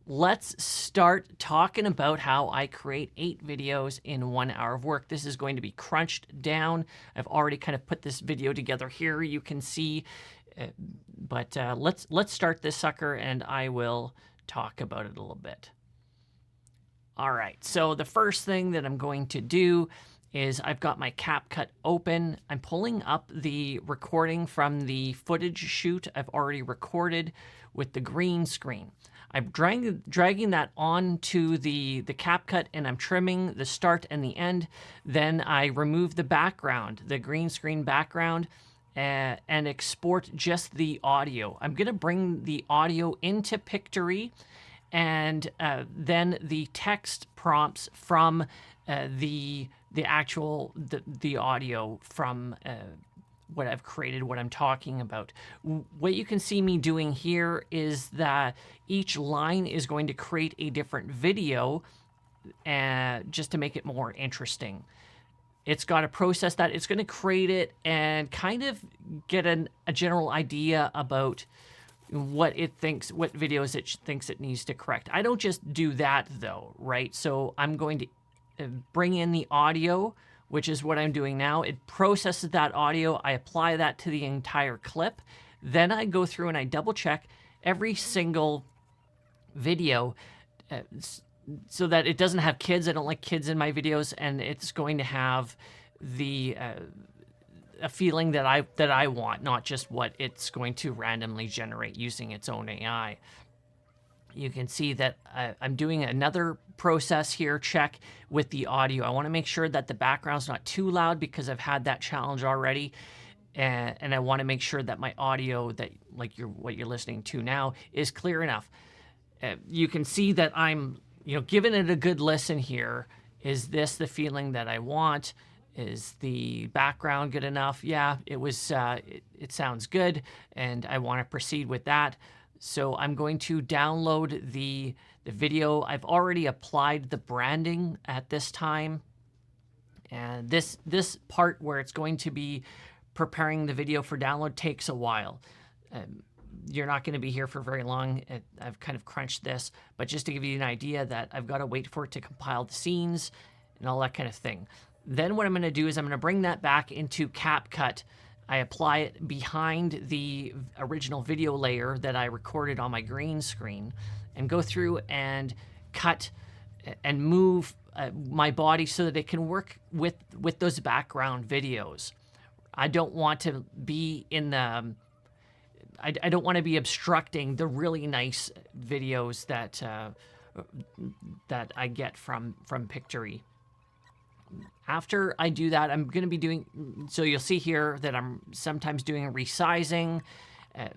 let's start talking about how I create 8 videos in 1 hour of work. This is going to be crunched down. I've already kind of put this video together here, you can see. But let's start this sucker, and I will talk about it a little bit. All right, so the first thing that I'm going to do is I've got my CapCut open. I'm pulling up the recording from the footage shoot I've already recorded with the green screen. I'm dragging that onto the CapCut, and I'm trimming the start and the end. Then I remove the background, the green screen background, and export just the audio. I'm going to bring the audio into Pictory, and then the text prompts from the audio from what I've created, what I'm talking about. What you can see me doing here is that each line is going to create a different video, just to make it more interesting. It's got to process that. It's going to create it and kind of get a general idea about what videos it thinks it needs to correct. I don't just do that though, right? So I'm going to bring in the audio, which is what I'm doing now. It processes that audio. I apply that to the entire clip. Then I go through and I double check every single video so that it doesn't have kids. I don't like kids in my videos, and it's going to have a feeling that I want, not just what it's going to randomly generate using its own AI. You can see that I'm doing another process here, check with the audio. I want to make sure that the background's not too loud because I've had that challenge already. And I want to make sure that my audio, that what you're listening to now, is clear enough. You can see that I'm giving it a good listen here. Is this the feeling that I want? Is the background good enough? Yeah, it sounds good, and I want to proceed with that. So I'm going to download the video. I've already applied the branding at this time. And this part where it's going to be preparing the video for download takes a while. You're not going to be here for very long. I've kind of crunched this, but just to give you an idea that I've got to wait for it to compile the scenes and all that kind of thing. Then what I'm going to do is I'm going to bring that back into CapCut. I apply it behind the original video layer that I recorded on my green screen, and go through and cut and move my body so that it can work with those background videos. I don't want to be in the... I don't want to be obstructing the really nice videos that I get from Pictory. After I do that, I'm going to be doing, so you'll see here that I'm sometimes doing resizing.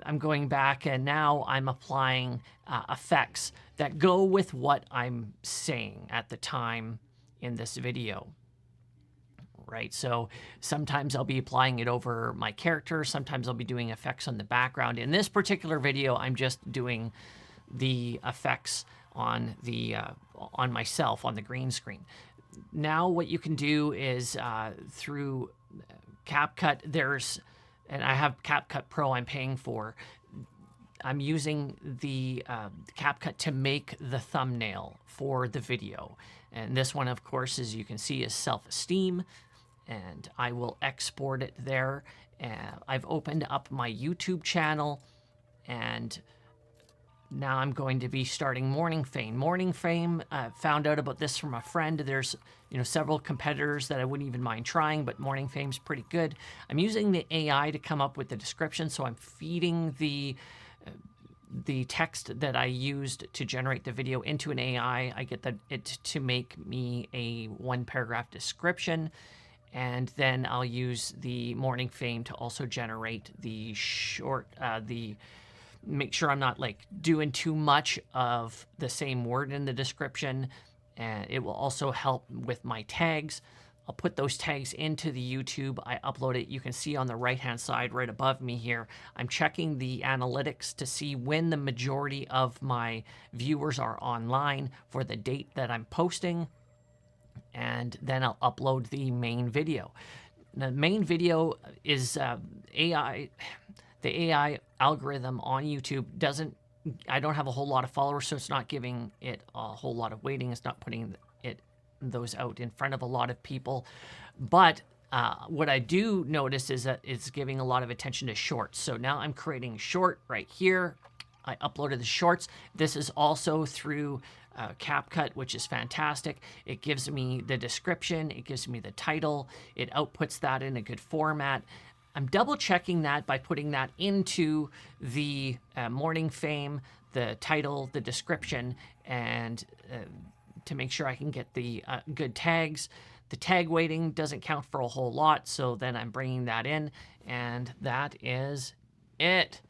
I'm going back, and now I'm applying effects that go with what I'm saying at the time in this video. Right, so sometimes I'll be applying it over my character. Sometimes I'll be doing effects on the background. In this particular video, I'm just doing the effects on on myself on the green screen. Now what you can do is through CapCut, and I have CapCut Pro I'm paying for. I'm using the CapCut to make the thumbnail for the video. And this one, of course, as you can see, is Self-Esteem. And I will export it there. I've opened up my YouTube channel, and now I'm going to be starting Morning Fame. Morning Fame, found out about this from a friend. There's several competitors that I wouldn't even mind trying, but Morning Fame's pretty good. I'm using the AI to come up with the description, so I'm feeding the text that I used to generate the video into an AI. I get it to make me a 1-paragraph description. And then I'll use the Morning Fame to also generate the short, make sure I'm not doing too much of the same word in the description. And it will also help with my tags. I'll put those tags into the YouTube. I upload it. You can see on the right-hand side right above me here, I'm checking the analytics to see when the majority of my viewers are online for the date that I'm posting. And then I'll upload the main video. The main video is AI. The AI algorithm on YouTube doesn't I don't have a whole lot of followers, so it's not giving it a whole lot of weighting. It's not putting those out in front of a lot of people. But what I do notice is that it's giving a lot of attention to shorts. So now I'm creating short right here. I uploaded the shorts. This is also through CapCut, which is fantastic. It gives me the description. It gives me the title. It outputs that in a good format. I'm double checking that by putting that into the morning fame, the title, the description, and to make sure I can get the good tags. The tag weighting doesn't count for a whole lot, so then I'm bringing that in, and that is it.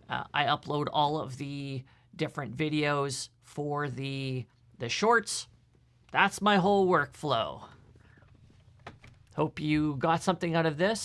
I upload all of the different videos for the shorts. That's my whole workflow. Hope you got something out of this.